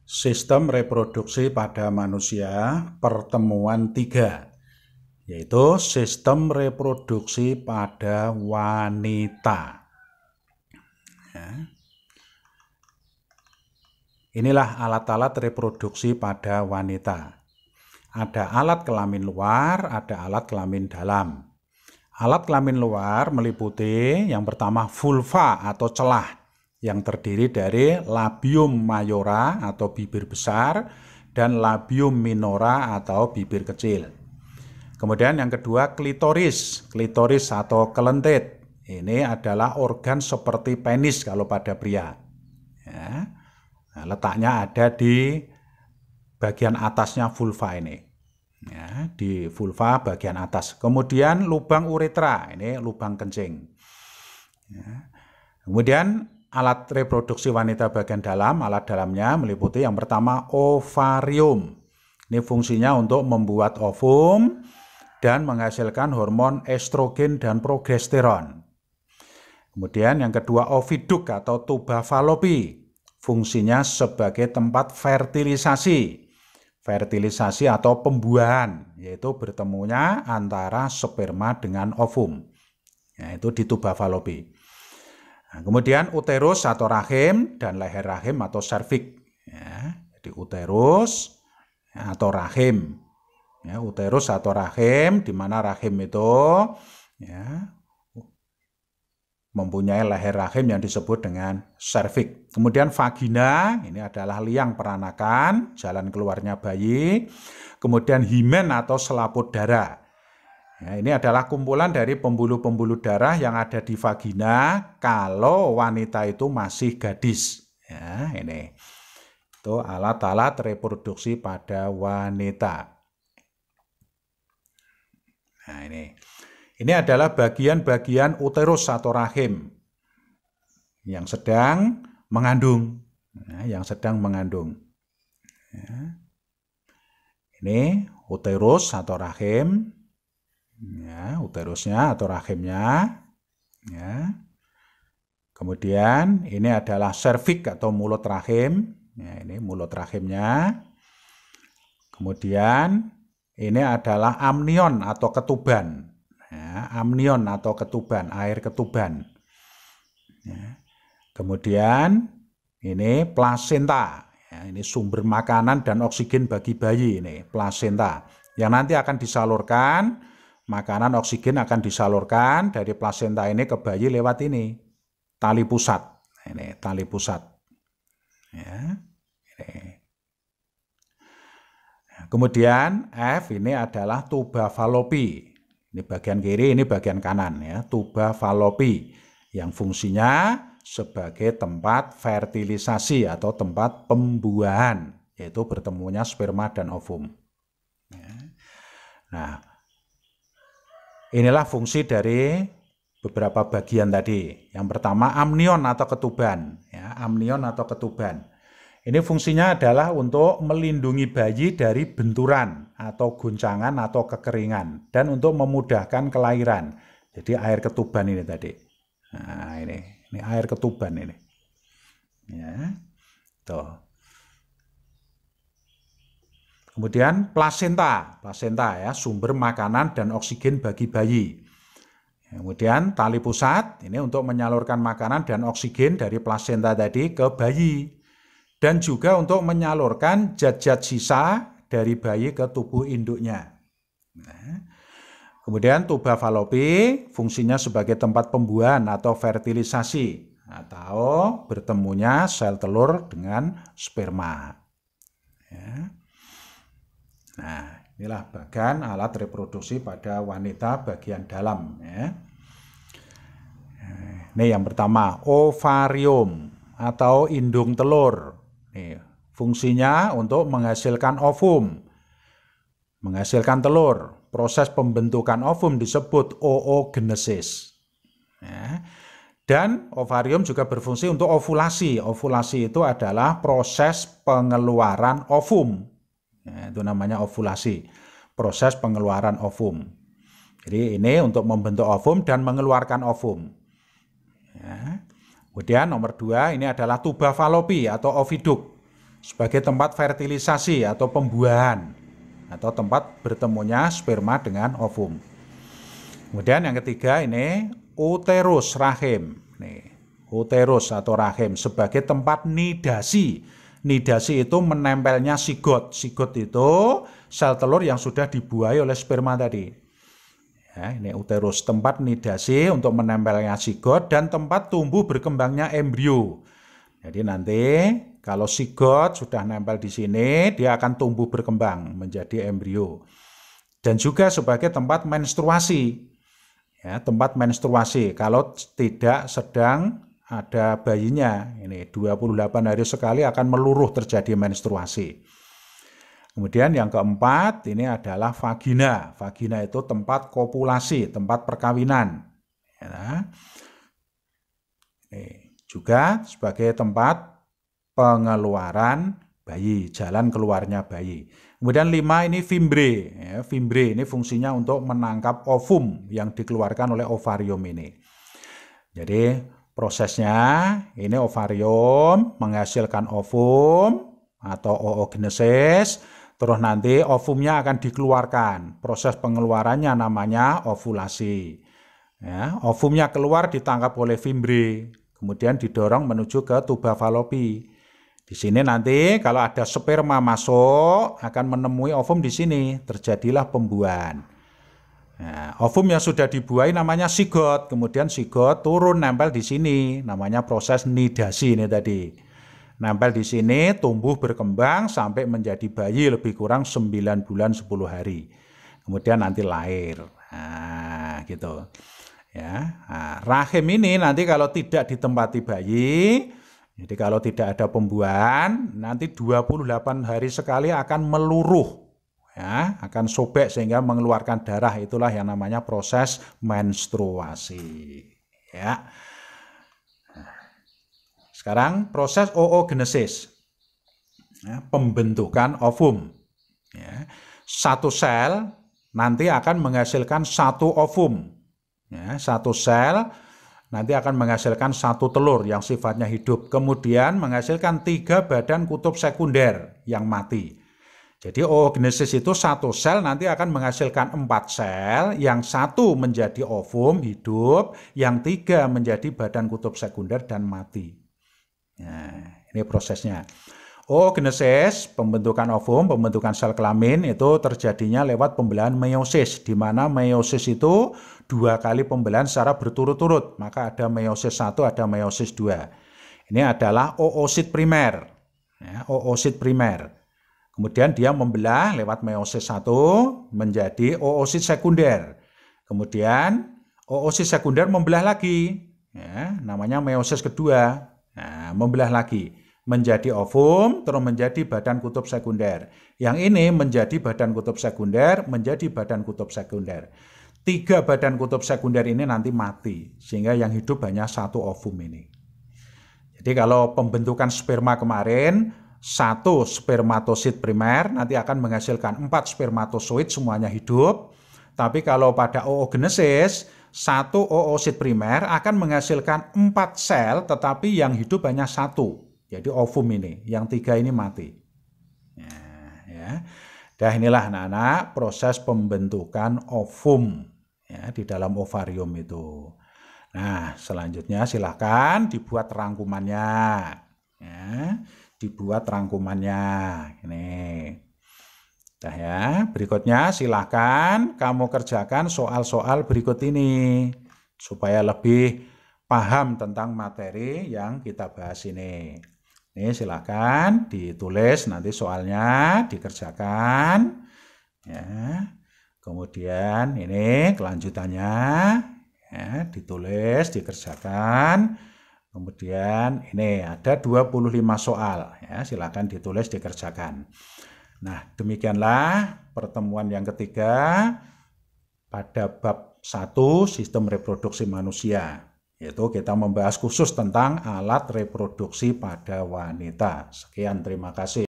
Sistem reproduksi pada manusia pertemuan 3, yaitu sistem reproduksi pada wanita. Ya. Inilah alat-alat reproduksi pada wanita. Ada alat kelamin luar, ada alat kelamin dalam. Alat kelamin luar meliputi yang pertama vulva atau celah, yang terdiri dari labium mayora atau bibir besar dan labium minora atau bibir kecil. Kemudian yang kedua klitoris atau kelentit. Ini adalah organ seperti penis kalau pada pria. Ya. Nah, letaknya ada di bagian atasnya vulva ini. Ya, di vulva bagian atas. Kemudian lubang uretra, ini lubang kencing. Ya. Kemudian alat reproduksi wanita bagian dalam, alat dalamnya meliputi yang pertama ovarium. Ini fungsinya untuk membuat ovum dan menghasilkan hormon estrogen dan progesteron. Kemudian yang kedua oviduk atau tuba falopi. Fungsinya sebagai tempat fertilisasi atau pembuahan, yaitu bertemunya antara sperma dengan ovum. Yaitu di tuba falopi. Nah, kemudian uterus atau rahim dan leher rahim atau serviks. Ya, jadi uterus atau rahim. Ya, uterus atau rahim, di mana rahim itu ya, mempunyai leher rahim yang disebut dengan serviks. Kemudian vagina, ini adalah liang peranakan, jalan keluarnya bayi. Kemudian himen atau selaput darah. Ya, ini adalah kumpulan dari pembuluh-pembuluh darah yang ada di vagina kalau wanita itu masih gadis. Ya, ini itu alat-alat reproduksi pada wanita. Nah, ini adalah bagian-bagian uterus atau rahim yang sedang mengandung. Ya, yang sedang mengandung. Ya. Ini uterus atau rahim. Ya, uterusnya atau rahimnya. Ya. Kemudian ini adalah serviks atau mulut rahim. Ya, ini mulut rahimnya. Kemudian ini adalah amnion atau ketuban. Ya, amnion atau ketuban, air ketuban. Ya. Kemudian ini plasenta. Ya, ini sumber makanan dan oksigen bagi bayi. Ini plasenta yang nanti akan disalurkan. Makanan oksigen akan disalurkan dari plasenta ini ke bayi lewat ini tali pusat. Ini tali pusat. Ya, ini. Kemudian F ini adalah tuba falopi. Ini bagian kiri, ini bagian kanan ya, tuba falopi yang fungsinya sebagai tempat fertilisasi atau tempat pembuahan, yaitu bertemunya sperma dan ovum. Ya. Nah, inilah fungsi dari beberapa bagian tadi. Yang pertama amnion atau ketuban. Ya, amnion atau ketuban. Ini fungsinya adalah untuk melindungi bayi dari benturan atau guncangan atau kekeringan. Dan untuk memudahkan kelahiran. Jadi air ketuban ini tadi. Nah, ini air ketuban ini. Ya, tuh. Kemudian plasenta ya, sumber makanan dan oksigen bagi bayi. Kemudian tali pusat, ini untuk menyalurkan makanan dan oksigen dari plasenta tadi ke bayi. Dan juga untuk menyalurkan zat-zat sisa dari bayi ke tubuh induknya. Nah, kemudian tuba falopi fungsinya sebagai tempat pembuahan atau fertilisasi atau bertemunya sel telur dengan sperma. Ya. Nah, inilah bagian alat reproduksi pada wanita bagian dalam. Ya. Ini yang pertama, ovarium atau indung telur. Nih, fungsinya untuk menghasilkan ovum, menghasilkan telur. Proses pembentukan ovum disebut oogenesis. Ya. Dan ovarium juga berfungsi untuk ovulasi. Ovulasi itu adalah proses pengeluaran ovum. Ya, itu namanya ovulasi, proses pengeluaran ovum. Jadi ini untuk membentuk ovum dan mengeluarkan ovum. Ya. Kemudian nomor 2 ini adalah tuba falopi atau oviduk. sebagai tempat fertilisasi atau pembuahan atau tempat bertemunya sperma dengan ovum. Kemudian yang ketiga ini uterus rahim. Nih, uterus atau rahim sebagai tempat nidasi. Nidasi itu menempelnya sigot. Sigot itu sel telur yang sudah dibuahi oleh sperma tadi. Ya, ini uterus, tempat nidasi untuk menempelnya sigot dan tempat tumbuh berkembangnya embrio. Jadi nanti kalau sigot sudah nempel di sini, dia akan tumbuh berkembang menjadi embrio. Dan juga sebagai tempat menstruasi. Ya, tempat menstruasi kalau tidak sedang ada bayinya, ini 28 hari sekali akan meluruh terjadi menstruasi. Kemudian yang keempat ini adalah vagina. Vagina itu tempat kopulasi, tempat perkawinan. Ya. Ini juga sebagai tempat pengeluaran bayi, jalan keluarnya bayi. Kemudian 5 ini fimbre. Ya, fimbre ini fungsinya untuk menangkap ovum yang dikeluarkan oleh ovarium ini. Jadi prosesnya ini ovarium menghasilkan ovum atau oogenesis, terus nanti ovumnya akan dikeluarkan. Proses pengeluarannya namanya ovulasi. Ya, ovumnya keluar ditangkap oleh fimbre, kemudian didorong menuju ke tuba falopi. Di sini nanti kalau ada sperma masuk akan menemui ovum di sini, terjadilah pembuahan. Nah, ovum yang sudah dibuahi namanya sigot, kemudian sigot turun nempel di sini, namanya proses nidasi ini tadi. Nempel di sini, tumbuh berkembang sampai menjadi bayi lebih kurang 9 bulan 10 hari. Kemudian nanti lahir. Nah, gitu. Ya, nah, rahim ini nanti kalau tidak ditempati bayi, jadi kalau tidak ada pembuahan, nanti 28 hari sekali akan meluruh, ya, akan sobek sehingga mengeluarkan darah. Itulah yang namanya proses menstruasi. Ya. Sekarang proses oogenesis, ya, pembentukan ovum. Ya. Satu sel nanti akan menghasilkan satu ovum. Ya, satu sel nanti akan menghasilkan satu telur yang sifatnya hidup, kemudian menghasilkan 3 badan kutub sekunder yang mati. Jadi oogenesis itu satu sel nanti akan menghasilkan 4 sel, yang satu menjadi ovum hidup, yang 3 menjadi badan kutub sekunder dan mati. Nah, ini prosesnya. Oogenesis, pembentukan ovum, pembentukan sel kelamin itu terjadinya lewat pembelahan meiosis, di mana meiosis itu 2 kali pembelahan secara berturut-turut, maka ada meiosis 1, ada meiosis 2. Ini adalah oosit primer, ya, oosit primer. Kemudian dia membelah lewat meiosis 1 menjadi oosit sekunder. Kemudian oosit sekunder membelah lagi, ya, namanya meiosis kedua. Nah, membelah lagi menjadi ovum, terus menjadi badan kutub sekunder. Yang ini menjadi badan kutub sekunder, menjadi badan kutub sekunder. 3 badan kutub sekunder ini nanti mati, sehingga yang hidup hanya satu ovum ini. Jadi kalau pembentukan sperma kemarin, 1 spermatosit primer nanti akan menghasilkan 4 spermatozoid semuanya hidup. Tapi kalau pada oogenesis, 1 oosit primer akan menghasilkan 4 sel, tetapi yang hidup hanya 1. Jadi ovum ini, yang 3 ini mati. Ya. Dan inilah anak-anak proses pembentukan ovum, ya, di dalam ovarium itu. Nah, selanjutnya silahkan dibuat rangkumannya. Ya, dibuat rangkumannya. Ini. Nah, ya, berikutnya silahkan kamu kerjakan soal-soal berikut ini supaya lebih paham tentang materi yang kita bahas ini. Ini silakan ditulis nanti soalnya, dikerjakan. Ya. Kemudian ini kelanjutannya, ya, ditulis, dikerjakan. Kemudian ini ada 25 soal, ya, silakan ditulis, dikerjakan. Nah, demikianlah pertemuan yang ketiga pada bab 1 sistem reproduksi manusia. Yaitu kita membahas khusus tentang alat reproduksi pada wanita. Sekian, terima kasih.